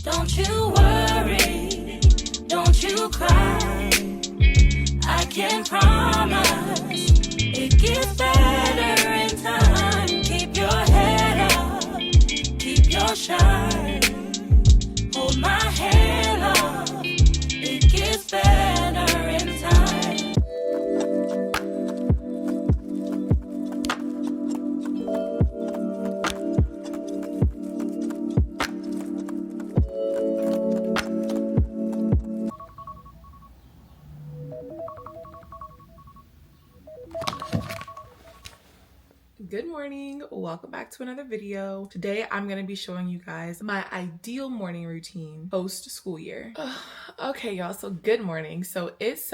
Don't you worry, don't you cry. I can promise it gets better in time. Keep your head up, keep your shine. Hold my hand up, it gets better in time. Good morning, welcome back to another video. Today I'm going to be showing you guys my ideal morning routine post school year. Okay y'all, so good morning. So it's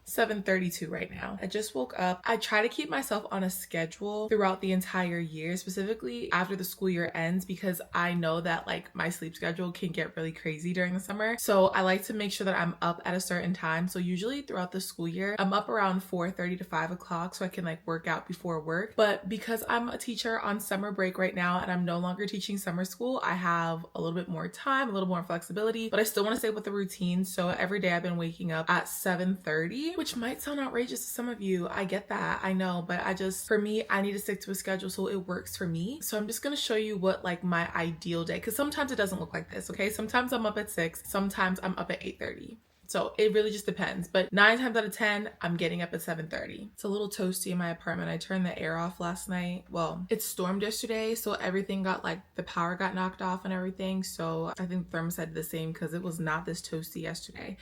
7:32 right now. I just woke up. I try to keep myself on a schedule throughout the entire year, specifically after the school year ends, because I know that like my sleep schedule can get really crazy during the summer. So I like to make sure that I'm up at a certain time. So usually throughout the school year, I'm up around 4:30 to 5 o'clock so I can like work out before work. But because I'm a teacher on summer break right now and I'm no longer teaching summer school, I have a little bit more time, a little more flexibility, but I still want to stay with the routine. So every day I've been waking up at 7:30, which might sound outrageous to some of you. I get that, I know, but for me, I need to stick to a schedule so it works for me. So I'm just gonna show you what like my ideal day, because sometimes it doesn't look like this, okay? Sometimes I'm up at 6, sometimes I'm up at 8:30. So it really just depends, but 9 times out of 10, I'm getting up at 7:30. It's a little toasty in my apartment. I turned the air off last night. Well, it stormed yesterday, so everything got like, the power got knocked off and everything. So I think the thermostat did the same because it was not this toasty yesterday.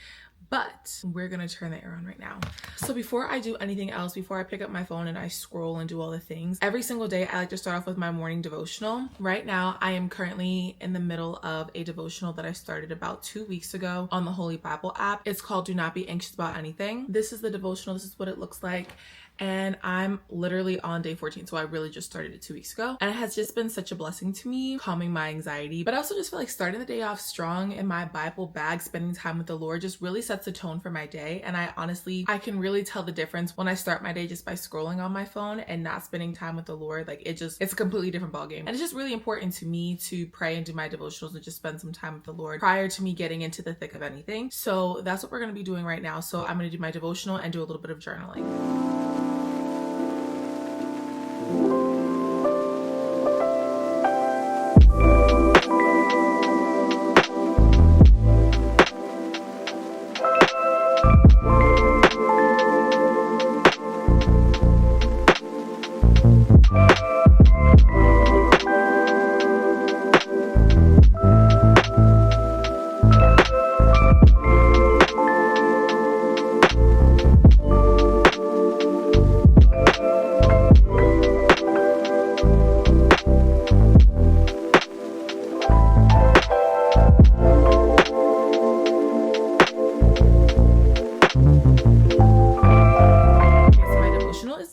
But we're gonna turn the air on right now. So before I do anything else, before I pick up my phone and I scroll and do all the things, every single day I like to start off with my morning devotional. Right now, I am currently in the middle of a devotional that I started about 2 weeks ago on the Holy Bible app. It's called Do Not Be Anxious About Anything. This is the devotional, this is what it looks like. And I'm literally on day 14, so I really just started it 2 weeks ago. And it has just been such a blessing to me, calming my anxiety. But I also just feel like starting the day off strong in my Bible bag, spending time with the Lord just really sets the tone for my day. And I can really tell the difference when I start my day just by scrolling on my phone and not spending time with the Lord. Like it's a completely different ballgame. And it's just really important to me to pray and do my devotionals and just spend some time with the Lord prior to me getting into the thick of anything. So that's what we're gonna be doing right now. So I'm gonna do my devotional and do a little bit of journaling.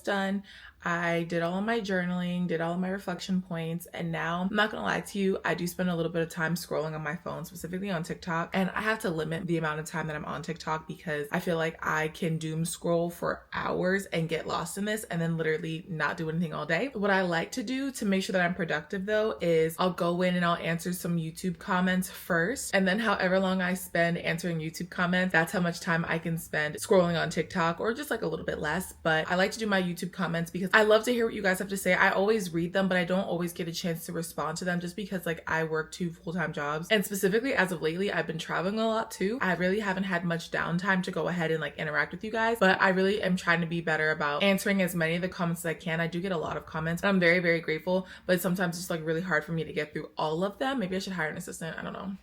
Done. I did all of my journaling, did all of my reflection points, and now I'm not gonna lie to you, I do spend a little bit of time scrolling on my phone, specifically on TikTok, and I have to limit the amount of time that I'm on TikTok because I feel like I can doom scroll for hours and get lost in this and then literally not do anything all day. What I like to do to make sure that I'm productive though is I'll go in and I'll answer some YouTube comments first, and then however long I spend answering YouTube comments, that's how much time I can spend scrolling on TikTok, or just like a little bit less. But I like to do my YouTube comments because I love to hear what you guys have to say. I always read them, but I don't always get a chance to respond to them just because like I work 2 full-time jobs. And specifically as of lately, I've been traveling a lot too. I really haven't had much downtime to go ahead and like interact with you guys, but I really am trying to be better about answering as many of the comments as I can. I do get a lot of comments and I'm very, very grateful, but sometimes it's like really hard for me to get through all of them. Maybe I should hire an assistant. I don't know.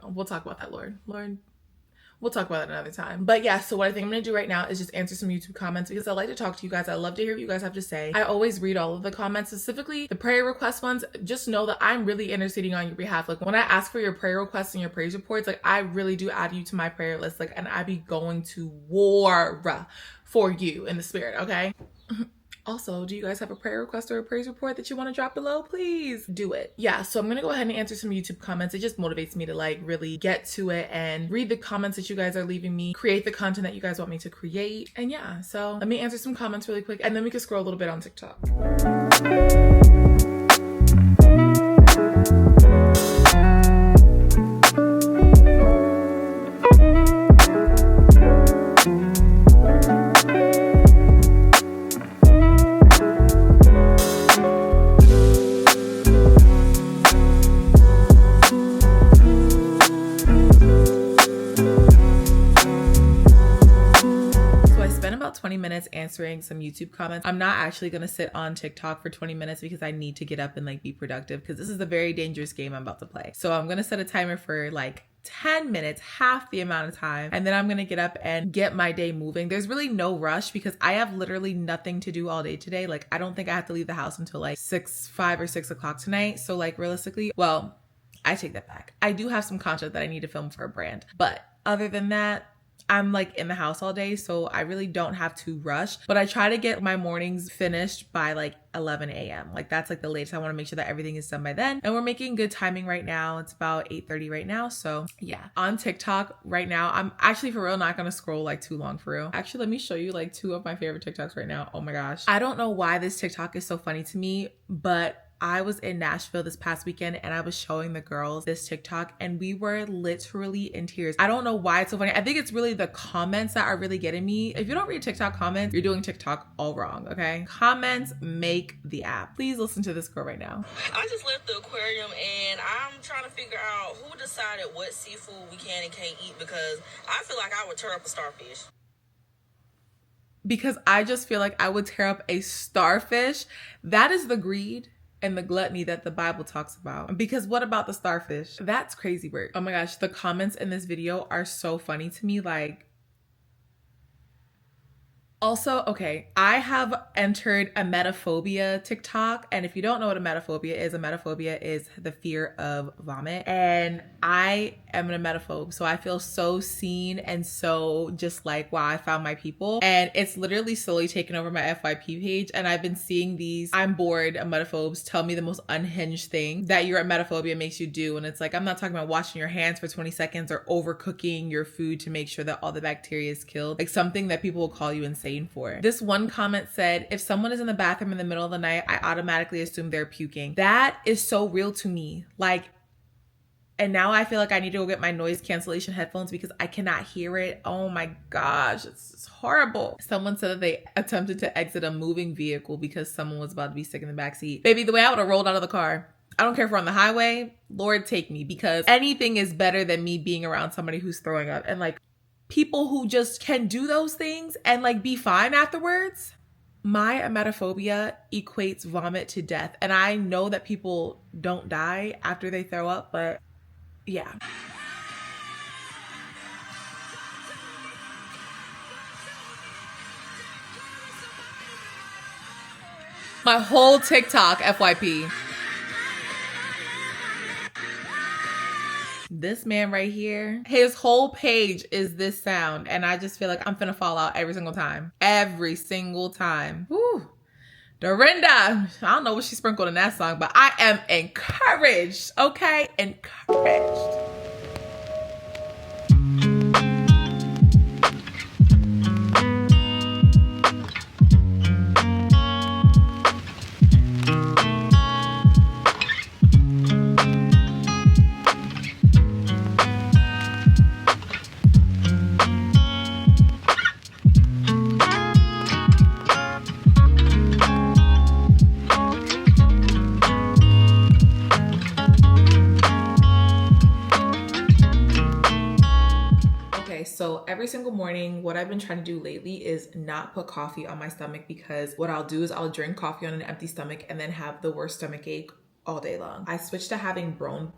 We'll talk about that, Lord. We'll talk about it another time. But yeah, so what I think I'm gonna do right now is just answer some YouTube comments because I like to talk to you guys. I love to hear what you guys have to say. I always read all of the comments, specifically the prayer request ones. Just know that I'm really interceding on your behalf. Like when I ask for your prayer requests and your praise reports, like I really do add you to my prayer list. Like, and I be going to war for you in the spirit, okay? Also, do you guys have a prayer request or a praise report that you want to drop below? Please do it. Yeah, so I'm gonna go ahead and answer some YouTube comments. It just motivates me to like really get to it and read the comments that you guys are leaving me, create the content that you guys want me to create. And yeah, so let me answer some comments really quick and then we can scroll a little bit on TikTok. 20 minutes answering some YouTube comments. I'm not actually gonna sit on TikTok for 20 minutes because I need to get up and like be productive because this is a very dangerous game I'm about to play. So I'm gonna set a timer for like 10 minutes, half the amount of time, and then I'm gonna get up and get my day moving. There's really no rush because I have literally nothing to do all day today. Like, I don't think I have to leave the house until like 5 or 6 o'clock tonight. So like realistically, well, I take that back. I do have some content that I need to film for a brand, but other than that, I'm like in the house all day, so I really don't have to rush, but I try to get my mornings finished by like 11 a.m. Like that's like the latest. I want to make sure that everything is done by then. And we're making good timing right now. It's about 8:30 right now. So yeah, on TikTok right now, I'm actually for real not going to scroll like too long for real. Actually, let me show you like 2 of my favorite TikToks right now. Oh my gosh. I don't know why this TikTok is so funny to me, but I was in Nashville this past weekend and I was showing the girls this TikTok and we were literally in tears. I don't know why it's so funny. I think it's really the comments that are really getting me. If you don't read TikTok comments, you're doing TikTok all wrong, okay? Comments make the app. Please listen to this girl right now. I just left the aquarium and I'm trying to figure out who decided what seafood we can and can't eat because I feel like I would tear up a starfish. Because I just feel like I would tear up a starfish. That is the greed and the gluttony that the Bible talks about. Because what about the starfish? That's crazy work. Oh my gosh, the comments in this video are so funny to me. Like, also, okay, I have entered a emetophobia TikTok. And if you don't know what emetophobia is the fear of vomit. And I am an emetophobe. So I feel so seen and so just like, wow, I found my people. And it's literally slowly taken over my FYP page. And I've been seeing these, I'm bored emetophobes tell me the most unhinged thing that your emetophobia makes you do. And it's like, I'm not talking about washing your hands for 20 seconds or overcooking your food to make sure that all the bacteria is killed. Like something that people will call you insane for. This one comment said, if someone is in the bathroom in the middle of the night, I automatically assume they're puking. That is so real to me. Like, and now I feel like I need to go get my noise cancellation headphones because I cannot hear it. Oh my gosh, it's horrible. Someone said that they attempted to exit a moving vehicle because someone was about to be sick in the backseat. Baby, the way I would have rolled out of the car. I don't care if we're on the highway, Lord take me, because anything is better than me being around somebody who's throwing up. And like, people who just can do those things and like be fine afterwards. My emetophobia equates vomit to death. And I know that people don't die after they throw up, but yeah. My whole TikTok, FYP. This man right here, his whole page is this sound. And I just feel like I'm finna fall out every single time. Every single time. Woo. Dorinda. I don't know what she sprinkled in that song, but I am encouraged. Okay? Encouraged. So every single morning, what I've been trying to do lately is not put coffee on my stomach because what I'll do is I'll drink coffee on an empty stomach and then have the worst stomach ache all day long. I switched to having bone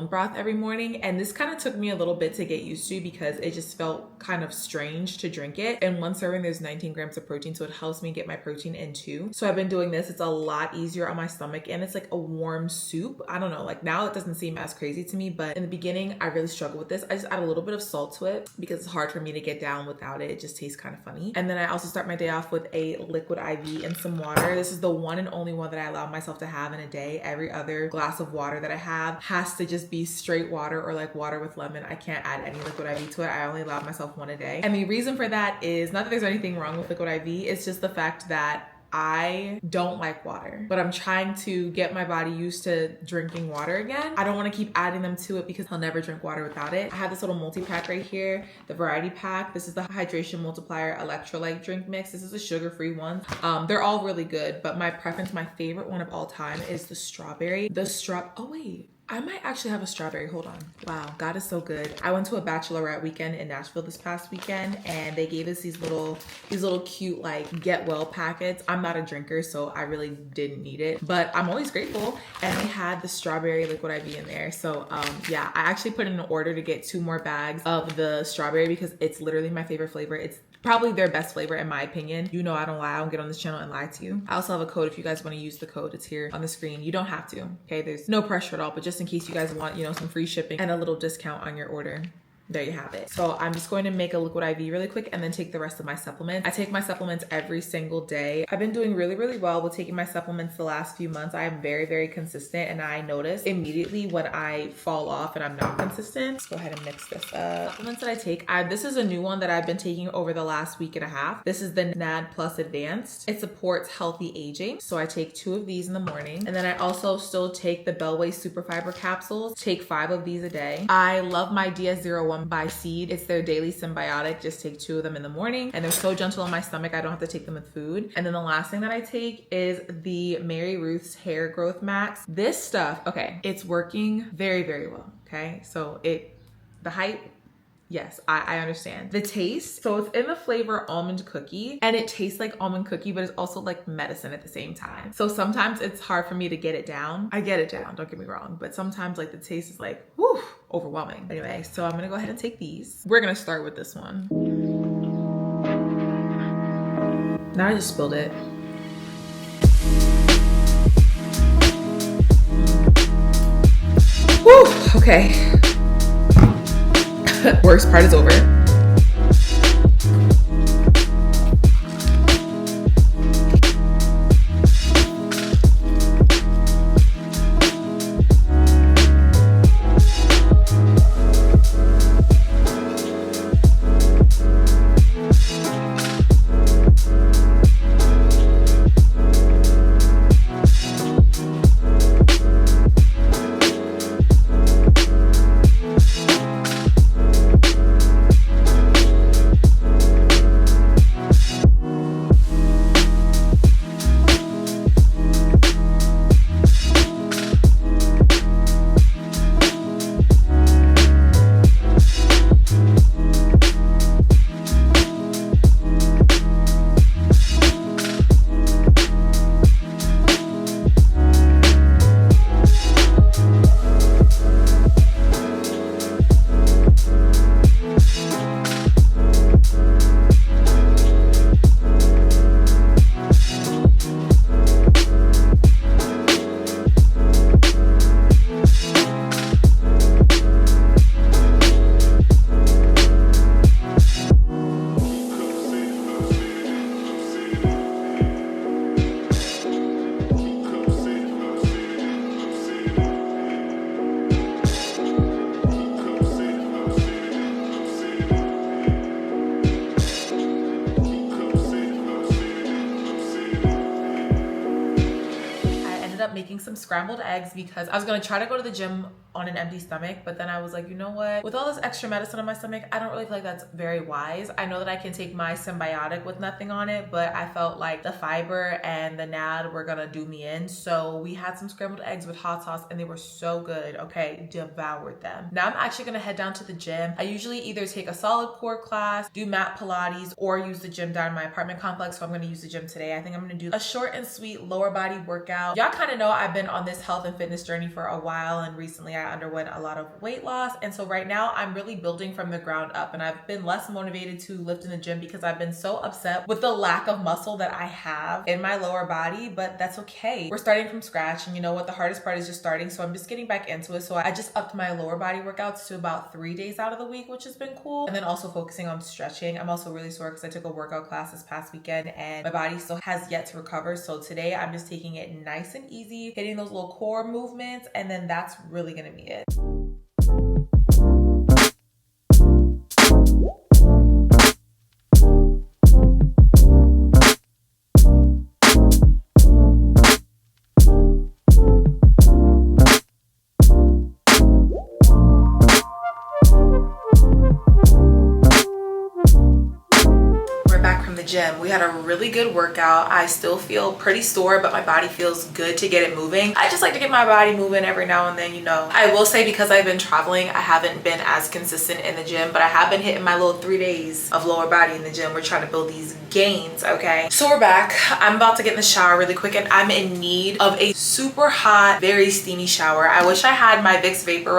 broth every morning, and this kind of took me a little bit to get used to because it just felt kind of strange to drink it. In one serving, there's 19 grams of protein, so it helps me get my protein in too. So I've been doing this. It's a lot easier on my stomach, and it's like a warm soup. I don't know, like now it doesn't seem as crazy to me, but in the beginning, I really struggled with this. I just add a little bit of salt to it because it's hard for me to get down without it. It just tastes kind of funny. And then I also start my day off with a liquid IV and some water. This is the one and only one that I allow myself to have in a day. Every other glass of water that I have has to just be straight water or like water with lemon. I can't add any liquid IV to it. I only allow myself one a day. And the reason for that is not that there's anything wrong with liquid IV. It's just the fact that I don't like water, but I'm trying to get my body used to drinking water again. I don't want to keep adding them to it because I'll never drink water without it. I have this little multi-pack right here, the variety pack. This is the hydration multiplier electrolyte drink mix. This is a sugar-free one. They're all really good, but my preference, my favorite one of all time is the strawberry. Oh wait. I might actually have a strawberry. Hold on. Wow, God is so good. I went to a bachelorette weekend in Nashville this past weekend, and they gave us these little cute like get well packets. I'm not a drinker, so I really didn't need it, but I'm always grateful. And they had the strawberry liquid IV in there. So yeah, I actually put in an order to get 2 more bags of the strawberry because it's literally my favorite flavor. It's probably their best flavor in my opinion. You know I don't lie. I don't get on this channel and lie to you. I also have a code if you guys want to use the code. It's here on the screen. You don't have to, okay? There's no pressure at all, but just in case you guys want, you know, some free shipping and a little discount on your order. There you have it. So I'm just going to make a liquid IV really quick and then take the rest of my supplements. I take my supplements every single day. I've been doing really well with taking my supplements the last few months. I am very consistent, and I notice immediately when I fall off and I'm not consistent. Let's go ahead and mix this up. Supplements that I take, this is a new one that I've been taking over the last week and a half. This is the NAD Plus Advanced. It supports healthy aging. So I take 2 of these in the morning. And then I also still take the Bellway Super Fiber capsules. Take 5 of these a day. I love my DS01 by Seed. It's their daily symbiotic. Just take 2 of them in the morning, and they're so gentle on my stomach. I don't have to take them with food. And then the last thing that I take is the Mary Ruth's Hair Growth Max. This stuff, okay, it's working very well. Okay, so the hype, yes, I understand. The taste, so it's in the flavor almond cookie, and it tastes like almond cookie, but it's also like medicine at the same time. So sometimes it's hard for me to get it down. I get it down, don't get me wrong, but sometimes like the taste is like, whew, overwhelming. Anyway, so I'm gonna go ahead and take these. We're gonna start with this one. Now I just spilled it. Whew, okay. Worst part is over. Making some scrambled eggs because I was gonna try to go to the gym on an empty stomach, but then I was like, you know what? With all this extra medicine on my stomach, I don't really feel like that's very wise. I know that I can take my symbiotic with nothing on it, but I felt like the fiber and the NAD were gonna do me in. So we had some scrambled eggs with hot sauce and they were so good. Okay, devoured them. Now I'm actually gonna head down to the gym. I usually either take a solid core class, do mat Pilates, or use the gym down in my apartment complex. So I'm gonna use the gym today. I think I'm gonna do a short and sweet lower body workout. Y'all kind of know I've been on this health and fitness journey for a while, and recently I underwent a lot of weight loss, and so right now I'm really building from the ground up, and I've been less motivated to lift in the gym because I've been so upset with the lack of muscle that I have in my lower body, but that's okay. We're starting from scratch, and you know what? The hardest part is just starting, so I'm just getting back into it. So I just upped my lower body workouts to about 3 days out of the week, which has been cool, and then also focusing on stretching. I'm also really sore because I took a workout class this past weekend and my body still has yet to recover, so today I'm just taking it nice and easy, hitting those little core movements, and then that's really gonna be it. gym. We had a really good workout. I still feel pretty sore, but my body feels good to get it moving. I just like to get my body moving every now and then, you know. I will say, because I've been traveling, I haven't been as consistent in the gym, but I have been hitting my little 3 days of lower body in the gym. We're trying to build these gains, okay? So we're back. I'm about to get in the shower really quick, and I'm in need of a super hot, very steamy shower. I wish I had my Vicks Vapor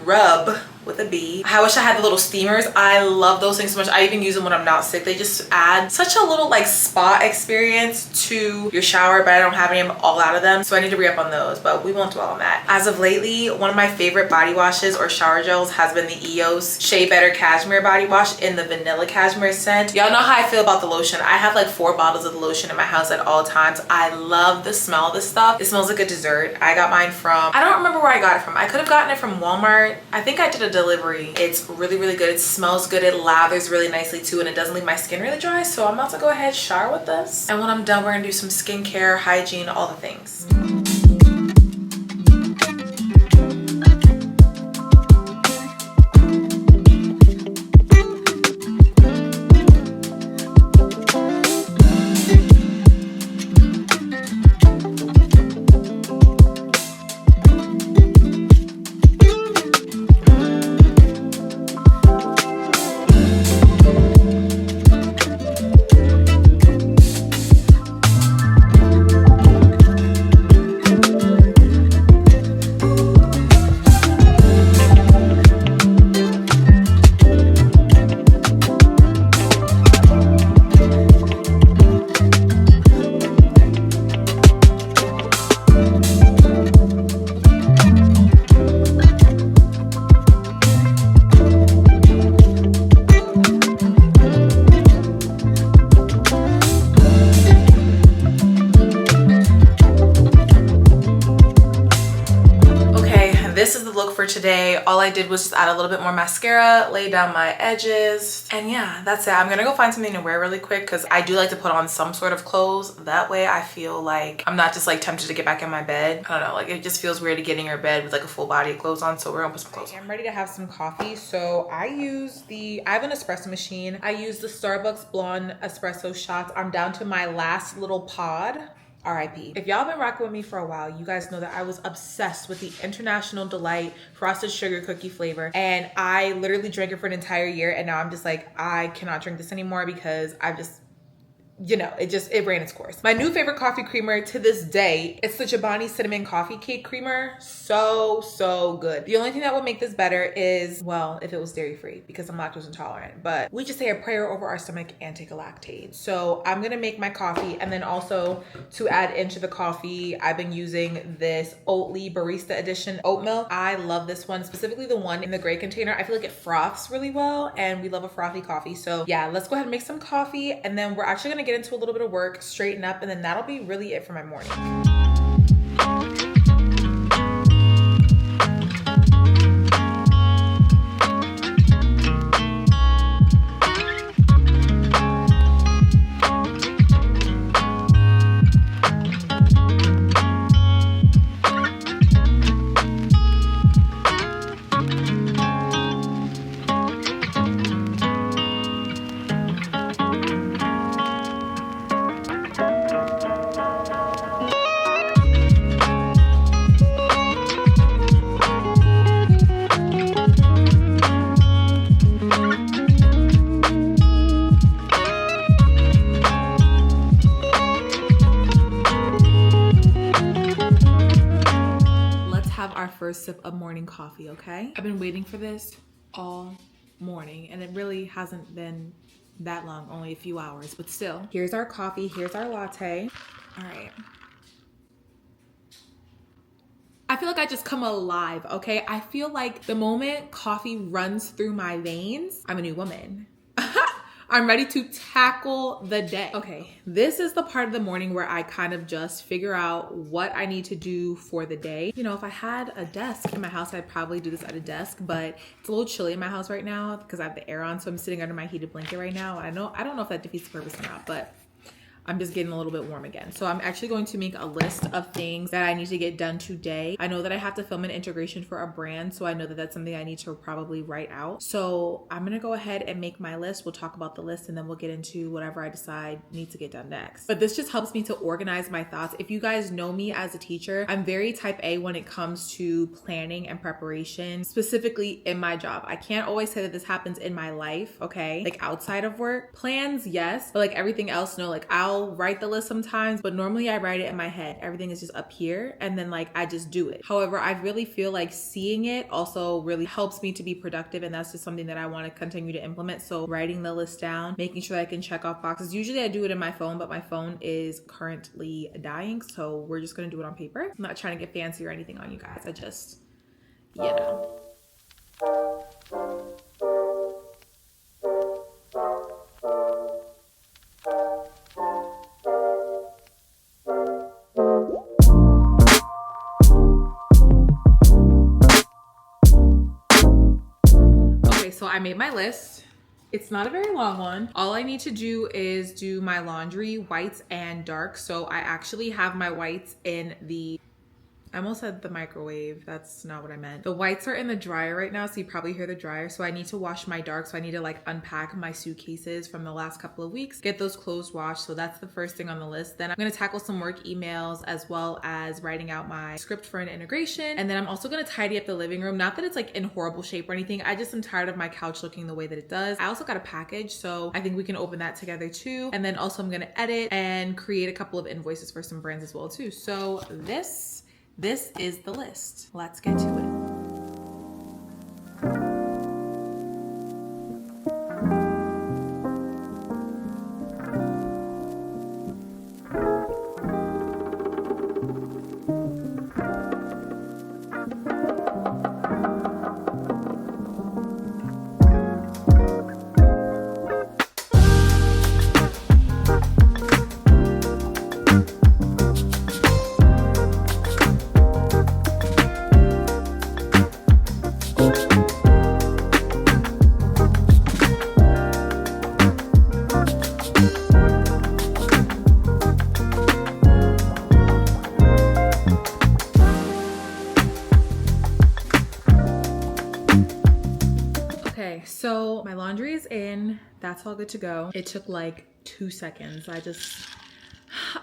Rub with a B. I wish I had the little steamers. I love those things so much. I even use them when I'm not sick. They just add such a little like spa experience to your shower, but I don't have any. I'm all out of them, so I need to re-up on those, but we won't dwell on that. As of lately, one of my favorite body washes or shower gels has been the EOS Shea Better Cashmere body wash in the vanilla cashmere scent. Y'all know how I feel about the lotion. I have like 4 bottles of the lotion in my house at all times. I love the smell of this stuff. It smells like a dessert. I got mine from, I don't remember where I got it from. I could have gotten it from Walmart. I think I did a delivery. It's really, really good. It smells good. It lathers really nicely too, and it doesn't leave my skin really dry. So I'm about to go ahead, shower with this, and when I'm done, we're gonna do some skincare, hygiene, all the things. For today, all I did was just add a little bit more mascara, lay down my edges, and yeah, that's it. I'm gonna go find something to wear really quick because I do like to put on some sort of clothes. That way I feel like I'm not just like tempted to get back in my bed. I don't know, like it just feels weird to get in your bed with like a full body of clothes on, so we're gonna put some clothes on. I'm ready to have some coffee, so I have an espresso machine. I use the Starbucks Blonde espresso shots. I'm down to my last little pod. RIP. If y'all been rocking with me for a while, you guys know that I was obsessed with the International Delight Frosted Sugar Cookie flavor, and I literally drank it for an entire year, and now I'm just like, I cannot drink this anymore because I've just, you know, it ran its course. My new favorite coffee creamer to this day, it's the Chobani Cinnamon Coffee Cake Creamer. So good. The only thing that would make this better is, well, if it was dairy free, because I'm lactose intolerant, but we just say a prayer over our stomach and take a Lactaid. So I'm gonna make my coffee, and then also to add into the coffee, I've been using this Oatly Barista Edition oat milk. I love this one, specifically the one in the gray container. I feel like it froths really well, and we love a frothy coffee. So yeah, let's go ahead and make some coffee, and then we're actually gonna get into a little bit of work, straighten up, and then that'll be really it for my morning. First sip of morning coffee, okay? I've been waiting for this all morning, and it really hasn't been that long, only a few hours, but still. Here's our coffee, here's our latte. All right. I feel like I just come alive, okay? I feel like the moment coffee runs through my veins, I'm a new woman. I'm ready to tackle the day. Okay, this is the part of the morning where I kind of just figure out what I need to do for the day. You know, if I had a desk in my house, I'd probably do this at a desk, but it's a little chilly in my house right now because I have the air on, so I'm sitting under my heated blanket right now. I don't know if that defeats the purpose or not, but I'm just getting a little bit warm again. So I'm actually going to make a list of things that I need to get done today. I know that I have to film an integration for a brand, so I know that that's something I need to probably write out. So I'm gonna go ahead and make my list. We'll talk about the list and then we'll get into whatever I decide needs to get done next. But this just helps me to organize my thoughts. If you guys know me as a teacher, I'm very type A when it comes to planning and preparation, specifically in my job. I can't always say that this happens in my life, okay? Like outside of work. Plans, yes, but like everything else, no. Like I'll write the list sometimes, but normally I write it in my head. Everything is just up here and then like I just do it. However, I really feel like seeing it also really helps me to be productive, and that's just something that I want to continue to implement. So writing the list down, making sure that I can check off boxes. Usually I do it in my phone, but my phone is currently dying, so we're just gonna do it on paper. I'm not trying to get fancy or anything on you guys. I just, you know. So I made my list. It's not a very long one. All I need to do is do my laundry, whites and darks. So I actually have my whites in the, I almost said the microwave. That's not what I meant. The whites are in the dryer right now, so you probably hear the dryer. So I need to wash my darks. So I need to like unpack my suitcases from the last couple of weeks, get those clothes washed. So that's the first thing on the list. Then I'm gonna tackle some work emails as well as writing out my script for an integration. And then I'm also gonna tidy up the living room. Not that it's like in horrible shape or anything. I just am tired of my couch looking the way that it does. I also got a package, so I think we can open that together too. And then also I'm gonna edit and create a couple of invoices for some brands as well too. So this is the list. Let's get to it. So my laundry is in. That's all good to go. It took like 2 seconds.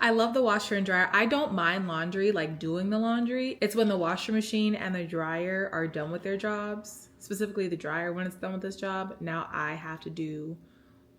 I love the washer and dryer. I don't mind laundry, like doing the laundry. It's when the washer machine and the dryer are done with their jobs, specifically the dryer when it's done with this job. Now I have to do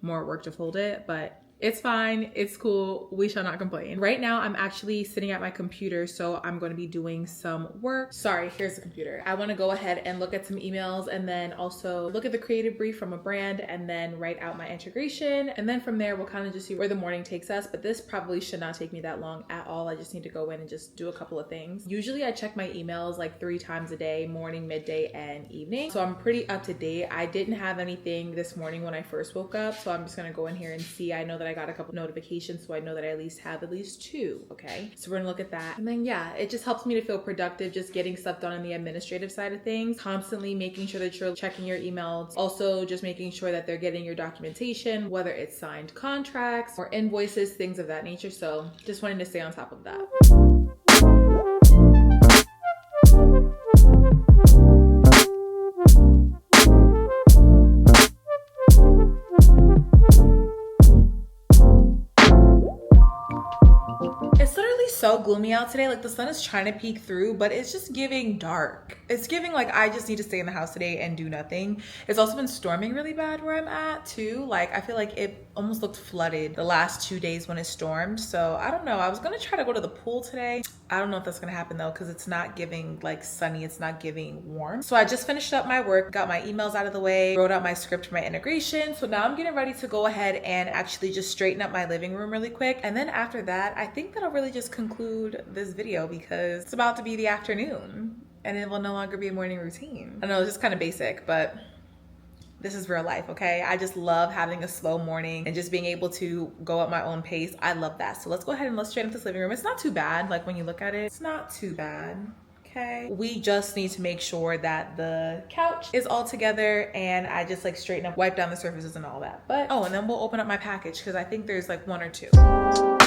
more work to fold it, but it's fine. It's cool. We shall not complain. Right now, I'm actually sitting at my computer, so I'm going to be doing some work. Sorry, here's the computer. I want to go ahead and look at some emails and then also look at the creative brief from a brand and then write out my integration. And then from there, we'll kind of just see where the morning takes us. But this probably should not take me that long at all. I just need to go in and just do a couple of things. Usually I check my emails like 3 times a day, morning, midday, and evening. So I'm pretty up to date. I didn't have anything this morning when I first woke up. So I'm just going to go in here and see. I know that I got a couple notifications, so I know that I at least have at least 2. Okay, so we're gonna look at that. And then yeah, it just helps me to feel productive, just getting stuff done on the administrative side of things, constantly making sure that you're checking your emails, also just making sure that they're getting your documentation, whether it's signed contracts or invoices, things of that nature. So just wanting to stay on top of that. So gloomy out today. Like the sun is trying to peek through, but it's just giving dark. It's giving like I just need to stay in the house today and do nothing. It's also been storming really bad where I'm at too. Like I feel like it almost looked flooded the last 2 days when it stormed. So I don't know. I was gonna try to go to the pool today. I don't know if that's gonna happen though, because it's not giving like sunny, it's not giving warm. So I just finished up my work, got my emails out of the way, wrote out my script for my integration. So now I'm getting ready to go ahead and actually just straighten up my living room really quick. And then after that, I think that I'll really just conclude this video because it's about to be the afternoon and it will no longer be a morning routine. I know it's just kind of basic, but this is real life, okay? I just love having a slow morning and just being able to go at my own pace. I love that. So let's go ahead and let's straighten up this living room. It's not too bad. Like when you look at it, it's not too bad. Okay. We just need to make sure that the couch is all together and I just like straighten up, wipe down the surfaces and all that. But, oh, and then we'll open up my package because I think there's like 1 or 2.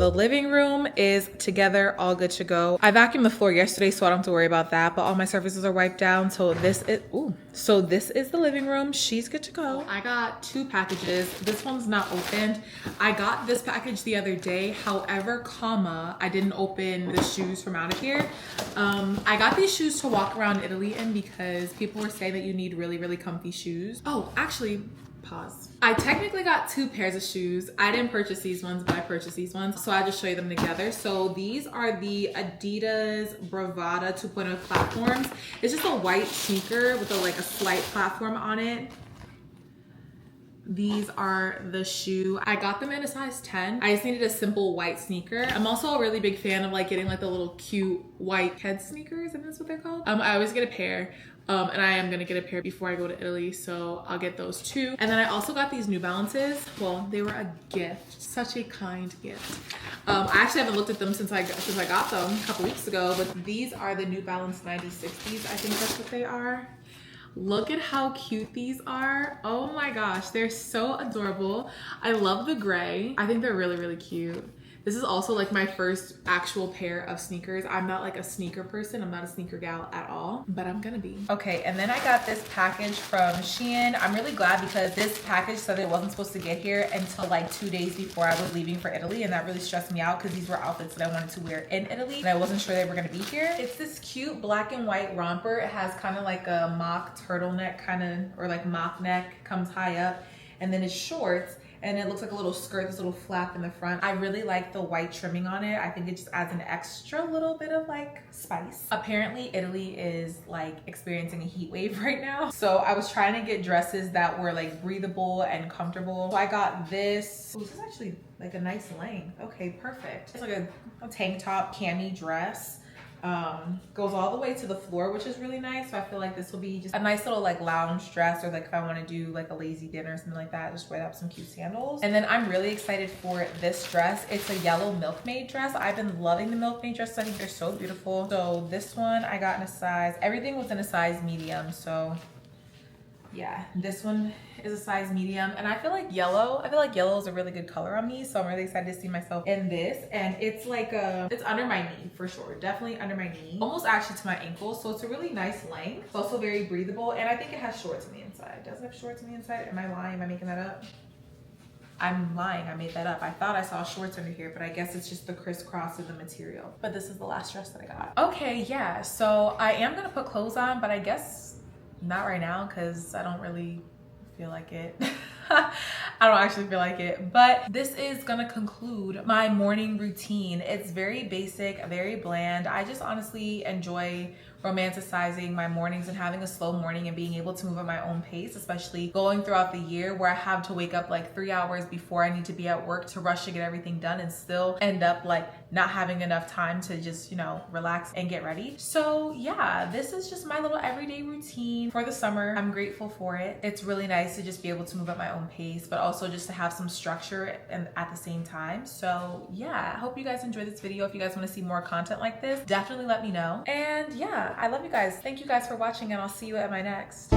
the living room is together, all good to go. I vacuumed the floor yesterday, so I don't have to worry about that, but all my surfaces are wiped down. So this is the living room. She's good to go. I got 2 packages. This one's not opened. I got this package the other day. However, I didn't open the shoes from out of here. I got these shoes to walk around Italy in because people were saying that you need really, really comfy shoes. Oh, actually, pause. I technically got 2 pairs of shoes. I didn't purchase these ones, but I purchased these ones. So I'll just show you them together. So these are the Adidas Bravada 2.0 platforms. It's just a white sneaker with a slight platform on it. These are the shoe. I got them in a size 10. I just needed a simple white sneaker. I'm also a really big fan of getting the little cute white head sneakers, I think that's what they're called. I always get a pair. And I am gonna get a pair before I go to Italy, so I'll get those too. And then I also got these New Balances. Well, they were a gift, such a kind gift. I actually haven't looked at them since I got them a couple weeks ago, but these are the New Balance 9060s. I think that's what they are. Look at how cute these are. Oh my gosh, they're so adorable. I love the gray. I think they're really, really cute. This is also my first actual pair of sneakers. I'm not a sneaker person. I'm not a sneaker gal at all, but I'm gonna be. Okay, and then I got this package from Shein. I'm really glad because this package said it wasn't supposed to get here until 2 days before I was leaving for Italy, and that really stressed me out because these were outfits that I wanted to wear in Italy, and I wasn't sure they were gonna be here. It's this cute black and white romper. It has kind of a mock turtleneck or mock neck, comes high up, and then it's shorts. And it looks like a little skirt, this little flap in the front. I really like the white trimming on it. I think it just adds an extra little bit of spice. Apparently Italy is experiencing a heat wave right now. So I was trying to get dresses that were breathable and comfortable. So I got this. Ooh, this is actually a nice length. Okay, perfect. It's a tank top cami dress. Goes all the way to the floor, which is really nice. So I feel this will be just a nice little lounge dress, or if I want to do a lazy dinner or something like that, just wear that with some cute sandals. And then I'm really excited for this dress. It's a yellow milkmaid dress. I've been loving the milkmaid dresses. I think they're so beautiful. So this one I got in a size, everything was in a size medium. So yeah, this one is a size medium, and I feel yellow is a really good color on me, so I'm really excited to see myself in this. And it's it's under my knee for sure, definitely under my knee, almost actually to my ankle. So it's a really nice length. It's also very breathable, and I think it has shorts on the inside. Does it have shorts on the inside? Am I lying? Am I making that up? I'm lying, I made that up. I thought I saw shorts under here, but I guess it's just the crisscross of the material. But this is the last dress that I got. Okay, yeah, so I am gonna put clothes on, but I guess not right now because I don't really feel like it. I don't actually feel like it, but this is gonna conclude my morning routine. It's very basic, very bland. I just honestly enjoy romanticizing my mornings and having a slow morning and being able to move at my own pace, especially going throughout the year where I have to wake up 3 hours before I need to be at work to rush to get everything done and still end up not having enough time to just, relax and get ready. So yeah, this is just my little everyday routine for the summer. I'm grateful for it. It's really nice to just be able to move at my own pace, but also just to have some structure and at the same time. So yeah, I hope you guys enjoyed this video. If you guys want to see more content like this, definitely let me know. And yeah, I love you guys. Thank you guys for watching, and I'll see you at my next.